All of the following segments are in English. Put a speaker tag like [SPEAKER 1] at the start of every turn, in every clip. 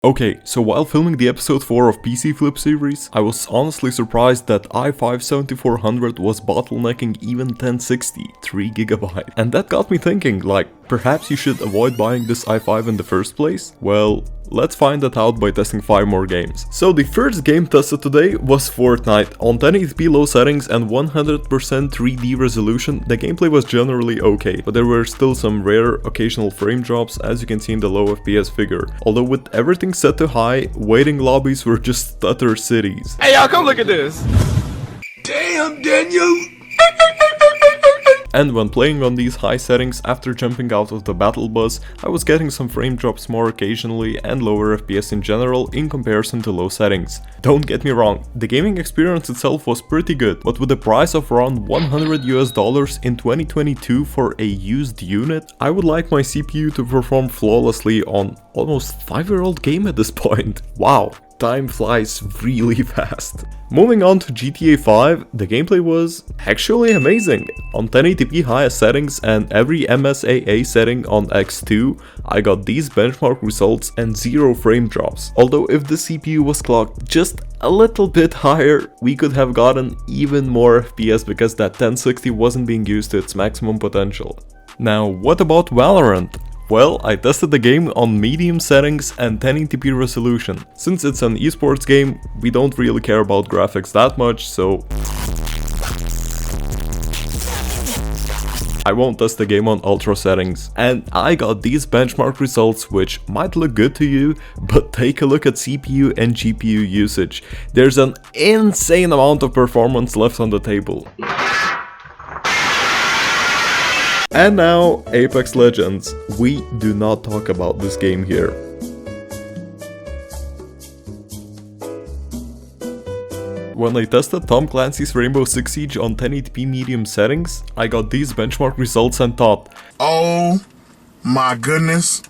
[SPEAKER 1] Okay, so while filming the episode 4 of PC Flip series, I was honestly surprised that i5-7400 was bottlenecking even 1060, 3GB. And that got me thinking, like, perhaps you should avoid buying this i5 in the first place? Well, let's find that out by testing 5 more games. So the first game tested today was Fortnite. On 1080p low settings and 100% 3D resolution, the gameplay was generally okay, but there were still some rare occasional frame drops, as you can see in the low FPS figure. Although with everything set to high, waiting lobbies were just stutter cities.
[SPEAKER 2] Hey y'all, come look at this!
[SPEAKER 3] Damn, Daniel!
[SPEAKER 1] And when playing on these high settings after jumping out of the battle bus, I was getting some frame drops more occasionally and lower FPS in general in comparison to low settings. Don't get me wrong, the gaming experience itself was pretty good, but with the price of around $100 in 2022 for a used unit, I would like my CPU to perform flawlessly on almost 5-year-old game at this point. Wow. Time flies really fast. Moving on to GTA 5, the gameplay was actually amazing. On 1080p highest settings and every MSAA setting on X2, I got these benchmark results and 0 frame drops. Although if the CPU was clocked just a little bit higher, we could have gotten even more FPS because that 1060 wasn't being used to its maximum potential. Now, what about Valorant? Well, I tested the game on medium settings and 1080p resolution. Since it's an esports game, we don't really care about graphics that much, so I won't test the game on ultra settings. And I got these benchmark results, which might look good to you, but take a look at CPU and GPU usage. There's an insane amount of performance left on the table. And now, Apex Legends. We do not talk about this game here. When I tested Tom Clancy's Rainbow Six Siege on 1080p medium settings, I got these benchmark results and thought,
[SPEAKER 3] Oh my goodness.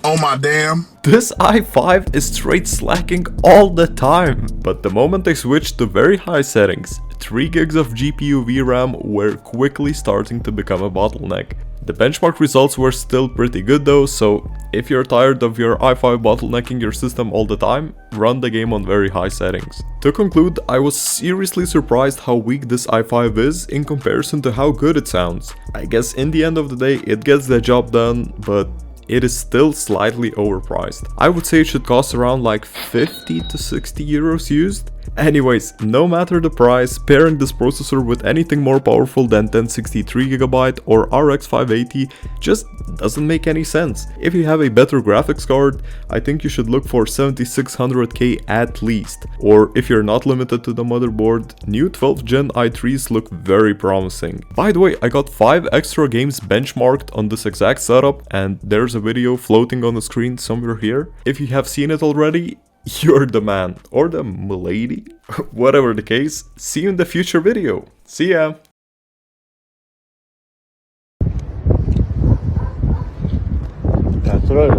[SPEAKER 3] Oh my damn.
[SPEAKER 1] this i5 is straight slacking all the time. But the moment I switched to very high settings, 3 gigs of GPU VRAM were quickly starting to become a bottleneck. The benchmark results were still pretty good though, so if you're tired of your i5 bottlenecking your system all the time, run the game on very high settings. To conclude, I was seriously surprised how weak this i5 is in comparison to how good it sounds. I guess in the end of the day it gets the job done, but it is still slightly overpriced. I would say it should cost around like 50 to 60 euros used. Anyways, no matter the price, pairing this processor with anything more powerful than 1063GB or RX 580 just doesn't make any sense. If you have a better graphics card, I think you should look for 7600K at least. Or if you're not limited to the motherboard, new 12th gen i3s look very promising. By the way, I got 5 extra games benchmarked on this exact setup, and there's a video floating on the screen somewhere here. If you have seen it already, you're the man, or the milady, whatever the case. See you in the future video. See ya!
[SPEAKER 4] That's right.